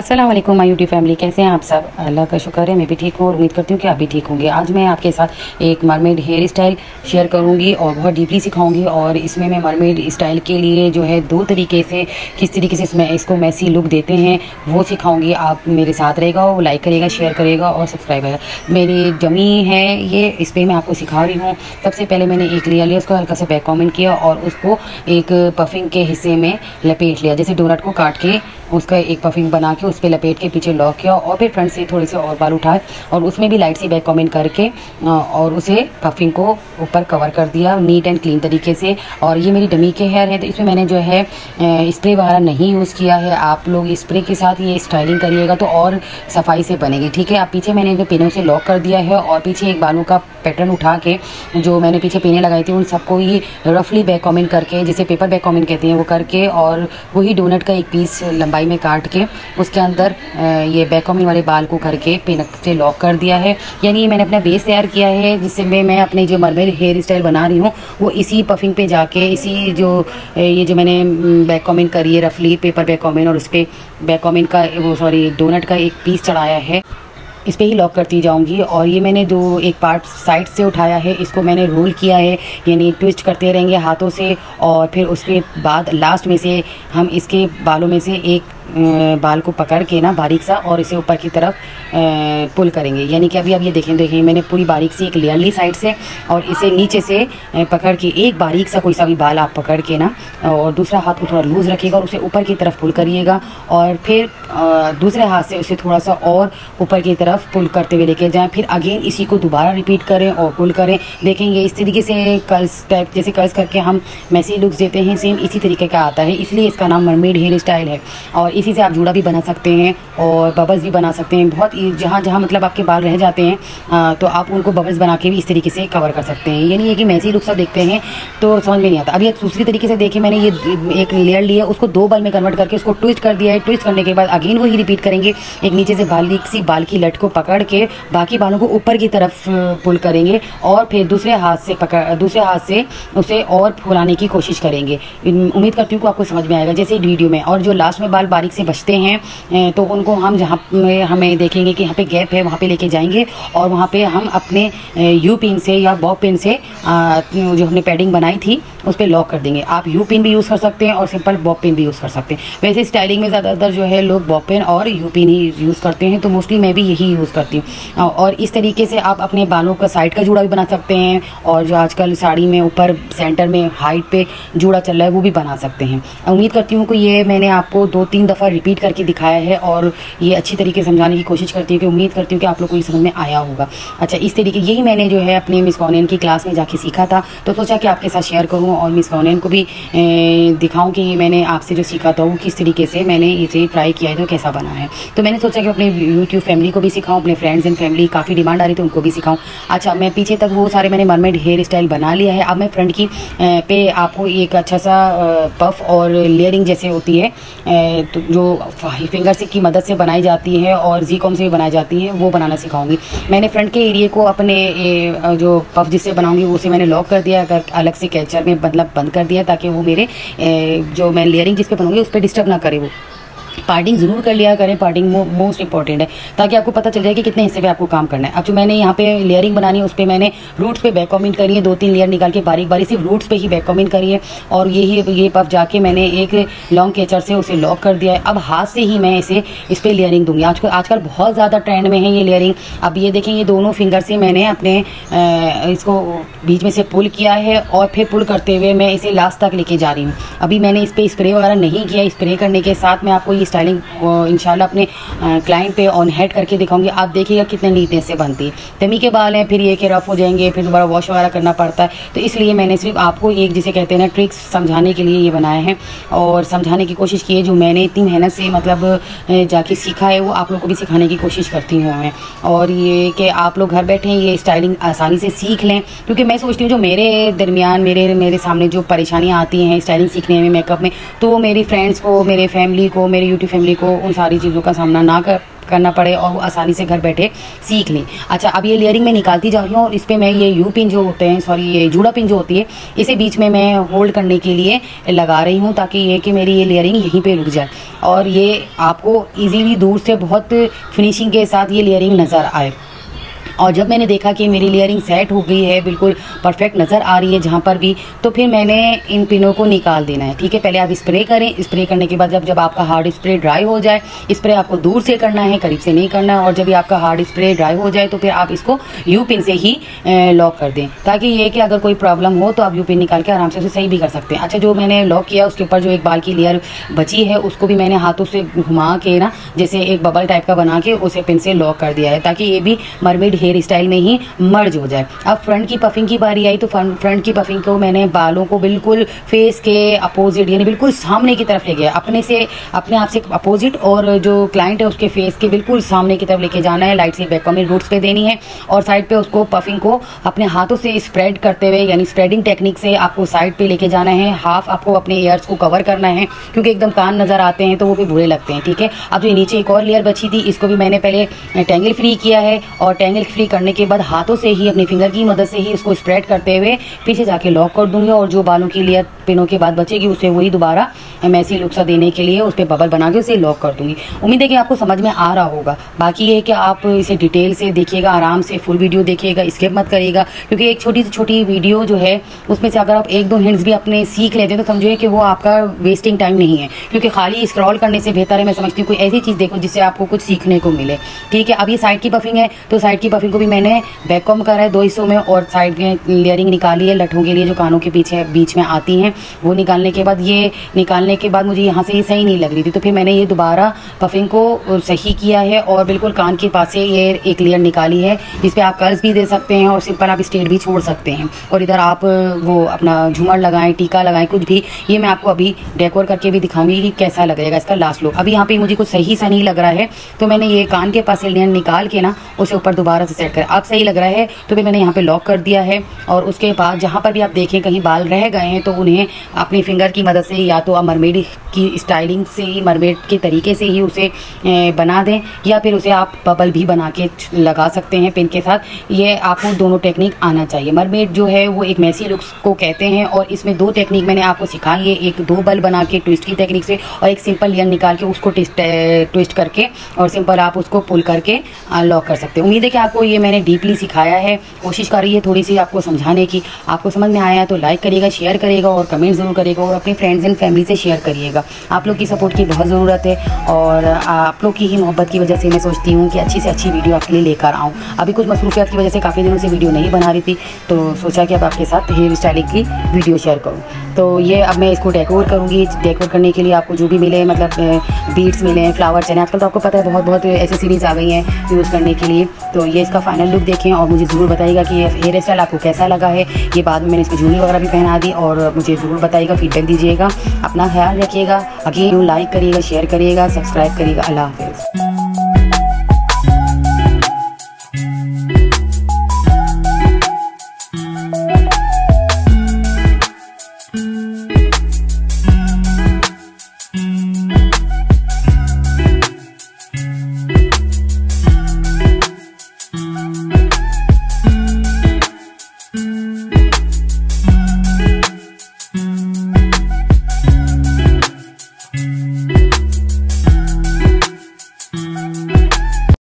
अस्सलाम वालेकुम my YouTube family, कैसे हैं आप सब। अल्लाह का शुक्र है मैं भी ठीक हूँ और उम्मीद करती हूँ कि आप भी ठीक होंगे। आज मैं आपके साथ एक मरमेड हेयर स्टाइल शेयर करूँगी और बहुत डीपली सिखाऊंगी। और इसमें मैं मरमेड स्टाइल के लिए जो है दो तरीके से किस तरीके से इसको मैसी लुक देते हैं वो सिखाऊँगी। आप मेरे साथ रहेगा, वो लाइक करेगा, शेयर करेगा और सब्सक्राइब करेगा। मेरी जमी है ये, इस पर मैं आपको सिखा रही हूँ। सबसे पहले मैंने एक लेयर लिया, उसको हल्का सा बैक कॉमेंट किया और उसको एक पफिंग के हिस्से में लपेट लिया। जैसे डोनट को काट के उसका एक पफिंग बना के उस पर लपेट के पीछे लॉक किया और फिर फ्रंट से थोड़े से और बाल उठाए और उसमें भी लाइट सी बैक कॉमेंट करके और उसे पफिंग को ऊपर कवर कर दिया नीट एंड क्लीन तरीके से। और ये मेरी डमी के हेयर है तो इसमें मैंने जो है स्प्रे वगैरह नहीं यूज़ किया है। आप लोग स्प्रे के साथ ये स्टाइलिंग करिएगा तो और सफाई से बनेगी, ठीक है। आप पीछे मैंने जो पिनों से लॉक कर दिया है और पीछे एक बालों का पैटर्न उठा के जो मैंने पीछे पिने लगाई थी उन सबको ही रफली बैक कॉमेंट करके, जिसे पेपर बैक कॉमेंट कहते हैं, वो करके और वही डोनट का एक पीस लंबाई में काट के उसके अंदर ये बैक कॉमेंट वाले बाल को करके पिन से लॉक कर दिया है। यानी मैंने अपना बेस तैयार किया है जिससे मैं अपने जो मरमेड हेयर स्टाइल बना रही हूँ वो इसी पफिंग पे जाके इसी जो ये जो मैंने बैक कॉमेंट करी है रफली पेपर बैक कॉमेंट और उस पर बैक कॉमेंट का डोनट का एक पीस चढ़ाया है, इस पर ही लॉक करती जाऊंगी। और ये मैंने एक पार्ट साइड से उठाया है, इसको मैंने रोल किया है, यानी ट्विस्ट करते रहेंगे हाथों से। और फिर उसके बाद लास्ट में से हम इसके बालों में से एक बाल को पकड़ के ना बारीक सा और इसे ऊपर की तरफ पुल करेंगे। यानी कि अभी आप ये देखें मैंने पूरी बारीक सी एक लेयर ली साइड से और इसे नीचे से पकड़ के एक बारीक सा कोई सा भी बाल आप पकड़ के ना और दूसरा हाथ को थोड़ा लूज़ रखिएगा और उसे ऊपर की तरफ पुल करिएगा और फिर दूसरे हाथ से उसे थोड़ा सा और ऊपर की तरफ पुल करते हुए लेके जाएं। फिर अगेन इसी को दोबारा रिपीट करें और पुल करें। देखेंगे इस तरीके से कर्ल्स टाइप जैसे कर्ल्स करके हम मैसी लुक्स देते हैं, सेम इसी तरीके का आता है, इसलिए इसका नाम मरमेड हेयर स्टाइल है। और इसी से आप जूड़ा भी बना सकते हैं और बबल्स भी बना सकते हैं। बहुत जहाँ जहाँ मतलब आपके बाल रह जाते हैं तो आप उनको बबल्स बना के भी इस तरीके से कवर कर सकते हैं। यानी ये कि मैसी लुक सा देखते हैं तो समझ में नहीं आता। अभी एक दूसरी तरीके से देखिए, मैंने ये एक लेयर लिया, उसको दो बाल में कन्वर्ट करके उसको ट्विस्ट कर दिया है। ट्विस्ट करने के बाद अगेन वही रिपीट करेंगे, एक नीचे से बारीक सी बाल की लट को पकड़ के बाकी बालों को ऊपर की तरफ पुल करेंगे और फिर दूसरे हाथ से उसे और फुलाने की कोशिश करेंगे। उम्मीद करती हूँ कि आपको समझ में आएगा जैसे वीडियो में। और जो लास्ट में बाल बारीक से बचते हैं तो उनको हम जहाँ हमें देखेंगे कि यहाँ पे गैप है वहाँ पे लेके जाएंगे और वहाँ पे हम अपने यू पिन से या बॉब पिन से जो हमने पैडिंग बनाई थी उस पर लॉक कर देंगे। आप यू पिन भी यूज़ कर सकते हैं और सिंपल बॉब पिन भी यूज़ कर सकते हैं। वैसे स्टाइलिंग में ज़्यादातर जो है लोग बॉब पिन और यू पिन ही यूज़ करते हैं, तो मोस्टली मैं भी यही यूज़ करती हूँ। और इस तरीके से आप अपने बालों का साइड का जूड़ा भी बना सकते हैं और जो आजकल साड़ी में ऊपर सेंटर में हाइट पे जूड़ा चल रहा है वो भी बना सकते हैं। उम्मीद करती हूँ कि ये मैंने आपको 2-3 दफ़ा रिपीट करके दिखाया है और ये अच्छी तरीके से समझाने की कोशिश करती हूँ कि उम्मीद करती हूँ कि आप लोग को ये समझ में आया होगा। अच्छा, इस तरीके यही मैंने जो है अपने मिस कॉनेन की क्लास में जाके सीखा था, तो सोचा कि आपके साथ शेयर करूँ और मिस कॉनेन को भी दिखाऊँ कि मैंने आपसे जो सीखा था वो किस तरीके से मैंने इसे ट्राई किया है तो कैसा बना है। तो मैंने सोचा कि अपने यूट्यूब फैमिली को भी सिखाऊँ, अपने फ्रेंड्स एंड फैमिली काफ़ी डिमांड आ रही थी उनको भी सिखाऊँ। अच्छा, मैं पीछे तक वो सारे मैंने मरमेड हेयर स्टाइल बना लिया है। अब मैं फ्रंट की पे आपको एक अच्छा सा पफ और लेयरिंग जैसे होती है तो जो फिंगर से की मदद से बनाई जाती है और ज़ी-कॉम से भी बनाई जाती है वो बनाना सिखाऊंगी। मैंने फ्रंट के एरिया को अपने जो पफ जिससे बनाऊंगी उसे मैंने लॉक कर दिया, अगर अलग से कैचर में मतलब बंद कर दिया ताकि वो मेरे जो मैं लेयरिंग जिस पे बनाऊंगी उस पर डिस्टर्ब ना करे। वो पार्टिंग ज़रूर कर लिया करें, पार्टिंग मोस्ट इंपॉर्टेंट है ताकि आपको पता चल जाए कि कितने हिस्से पे आपको काम करना है। अब जो मैंने यहाँ पे लेयरिंग बनानी है उस पर मैंने रूट्स पे बैक कॉमेंट करी है, 2-3 लेयर निकाल के बारीक बारीक सिर्फ रूट्स पे ही बैक कॉमेंट करी है और ये पफ जाके मैंने एक लॉन्ग कैचर से उसे लॉक कर दिया है। अब हाथ से ही मैं इस पर लेयरिंग दूंगी। आजकल बहुत ज़्यादा ट्रेंड में है ये लेयरिंग। अब ये देखें, ये दोनों फिंगर से मैंने अपने इसको बीच में से पुल किया है और फिर पुल करते हुए मैं इसे लास्ट तक लेके जा रही हूँ। अभी मैंने इस पर स्प्रे वगैरह नहीं किया। स्प्रे करने के साथ मैं आपको ये स्टाइलिंग इंशाल्लाह अपने क्लाइंट पे ऑन हेड करके दिखाऊंगी। आप देखिएगा कितने नीटनेस से बनती है। डमी के बाल हैं, फिर ये कि रफ हो जाएंगे, फिर दोबारा वॉश वगैरह करना पड़ता है, तो इसलिए मैंने सिर्फ आपको एक जिसे कहते हैं ना ट्रिक्स समझाने के लिए ये बनाया है और समझाने की कोशिश की है। जो मैंने इतनी मेहनत से मतलब जाके सीखा है वो आप लोग को भी सिखाने की कोशिश करती हूँ मैं। और ये कि आप लोग घर बैठे ये स्टाइलिंग आसानी से सीख लें, क्योंकि मैं सोचती हूँ जो मेरे दरमियान मेरे सामने जो परेशानियाँ आती हैं स्टाइलिंग सीखने में, मेकअप में, तो वो मेरी फ्रेंड्स को, मेरे फैमिली को, मेरे यूट्यूब फैमिली को उन सारी चीज़ों का सामना ना करना पड़े और वो आसानी से घर बैठे सीख लें। अच्छा, अब ये लेयरिंग मैं निकालती जा रही हूँ और इस पर मैं ये यू पिन जो होते हैं, सॉरी ये जूड़ा पिन जो होती है, इसे बीच में मैं होल्ड करने के लिए लगा रही हूँ ताकि ये कि मेरी ये लेयरिंग यहीं पे रुक जाए और ये आपको इजीली दूर से बहुत फिनिशिंग के साथ ये लेयरिंग नज़र आए। और जब मैंने देखा कि मेरी लेयरिंग सेट हो गई है, बिल्कुल परफेक्ट नज़र आ रही है जहाँ पर भी, तो फिर मैंने इन पिनों को निकाल देना है। ठीक है, पहले आप स्प्रे करें। स्प्रे करने के बाद जब आपका हार्ड स्प्रे ड्राई हो जाए, स्प्रे आपको दूर से करना है, करीब से नहीं करना है। और जब भी आपका हार्ड स्प्रे ड्राई हो जाए तो फिर आप इसको यू पिन से ही लॉक कर दें, ताकि ये कि अगर कोई प्रॉब्लम हो तो आप यू पिन निकाल के आराम से उसे सही भी कर सकते हैं। अच्छा, जो मैंने लॉक किया उसके ऊपर जो एक बाल की लेयर बची है उसको भी मैंने हाथों से घुमा के ना, जैसे एक बबल टाइप का बना के उसे पिन से लॉक कर दिया है, ताकि ये भी मरमेड हेयर स्टाइल में ही मर्ज हो जाए। अब फ्रंट की पफिंग की बारी आई तो फ्रंट की पफिंग को मैंने बालों को बिल्कुल फेस के अपोजिट, यानी बिल्कुल सामने की तरफ ले गया, अपने आप से अपोजिट, और जो क्लाइंट है उसके फेस के बिल्कुल सामने की तरफ लेके जाना है। लाइट सी बैक कमिंग रूट्स पे देनी है और साइड पे उसको पफिंग को अपने हाथों से स्प्रेड करते हुए, यानी स्प्रेडिंग टेक्निक से आपको साइड पे लेके जाना है। हाफ आपको अपने ईयर्स को कवर करना है, क्योंकि एकदम कान नजर आते हैं तो वो भी बुरे लगते हैं। ठीक है, अब जो नीचे एक और लेयर बची थी इसको भी मैंने पहले टेंगल फ्री किया है और टेंगल फ्री करने के बाद हाथों से ही, अपनी फिंगर की मदद से ही इसको स्प्रेड करते हुए पीछे जाके लॉक कर दूंगी। और जो बालों की लेयर पिनों के बाद बचेगी उसे वही दोबारा मैसी लुक सा देने के लिए उस पर बबल बना के उसे लॉक कर दूंगी। उम्मीद है कि आपको समझ में आ रहा होगा। बाकी ये है कि आप इसे डिटेल से देखिएगा, आराम से फुल वीडियो देखिएगा, स्किप मत करिएगा, क्योंकि एक छोटी से छोटी वीडियो जो है उसमें से अगर आप एक दो हिंट्स भी अपने सीख लेते हैं तो समझिए कि वो आपका वेस्टिंग टाइम नहीं है, क्योंकि खाली स्क्रॉल करने से बेहतर है, मैं समझती हूँ, कोई ऐसी चीज़ देखो जिससे आपको कुछ सीखने को मिले। ठीक है, अब ये साइड की पफिंग है तो साइड की पफिंग को भी मैंने बैक कॉम करा है 2 हिस्सों में और साइड में लेयरिंग निकाली है लठों के लिए जो कानों के पीछे बीच में आती हैं। वो निकालने के बाद मुझे यहाँ से ये सही नहीं लग रही थी, तो फिर मैंने ये दोबारा पफिंग को सही किया है और बिल्कुल कान के पास से ये एक लेयर निकाली है, जिस पे आप कर्ल्स भी दे सकते हैं और सिंपल आप स्ट्रेट भी छोड़ सकते हैं। और इधर आप वो अपना झूमर लगाएं, टीका लगाएं, कुछ भी, ये मैं आपको अभी डेकोर करके भी दिखाऊंगी कि कैसा लगेगा इसका लास्ट लुक। अभी यहाँ पे मुझे कुछ सही सा नहीं लग रहा है तो मैंने ये कान के पास से लेयर निकाल के ना उसे ऊपर दोबारा से सेट कर, अब सही लग रहा है तो फिर मैंने यहाँ पे लॉक कर दिया है। और उसके बाद जहाँ पर भी आप देखें कहीं बाल रह गए हैं तो उन्हें अपनी फिंगर की मदद से या तो आप मरमेड की स्टाइलिंग से ही, मरमेड के तरीके से ही उसे बना दें, या फिर उसे आप बबल भी बना के लगा सकते हैं पिन के साथ। ये आपको दोनों टेक्निक आना चाहिए। मरमेड जो है वो एक मैसी लुक्स को कहते हैं और इसमें 2 टेक्निक मैंने आपको सिखाई है, एक 2 बल बना के ट्विस्ट की टेक्निक से और एक सिंपल लेयर निकाल के उसको ट्विस्ट करके और सिंपल आप उसको पुल करके लॉक कर सकते हैं। उम्मीद है कि आपको ये मैंने डीपली सिखाया है, कोशिश कर रही है थोड़ी सी आपको समझाने की। आपको समझ में आया तो लाइक करिएगा, शेयर करिएगा और कमेंट ज़रूर करिएगा और अपने फ्रेंड्स एंड फैमिली से शेयर करिएगा। आप लोग की सपोर्ट की बहुत ज़रूरत है और आप लोग की ही मोहब्बत की वजह से मैं सोचती हूँ कि अच्छी से अच्छी वीडियो आपके लिए लेकर आऊँ। अभी कुछ मसरूफियत की वजह से काफ़ी दिनों से वीडियो नहीं बना रही थी, तो सोचा कि अब आपके साथ हेयर स्टाइलिंग की वीडियो शेयर करूँ। तो ये अब मैं इसको डेकोर करूँगी। डेकोर करने के लिए आपको जो भी मिले, मतलब बीड्स मिले, फ्लावर्स हैं, आजकल तो आपको पता है बहुत एसेसरीज आ गई हैं यूज़ करने के लिए। तो ये इसका फाइनल लुक देखें और मुझे ज़रूर बताइएगा कि ये हेयर स्टाइल आपको कैसा लगा है। ये बाद में मैंने इसको जूनी वगैरह भी पहना दी और मुझे ज़रूर बताइएगा, फीडबैक दीजिएगा। अपना ख्याल रखिएगा, अगेन लाइक करिएगा, शेयर करिएगा, सब्सक्राइब करिएगा। अल्लाह हाफ़िज़।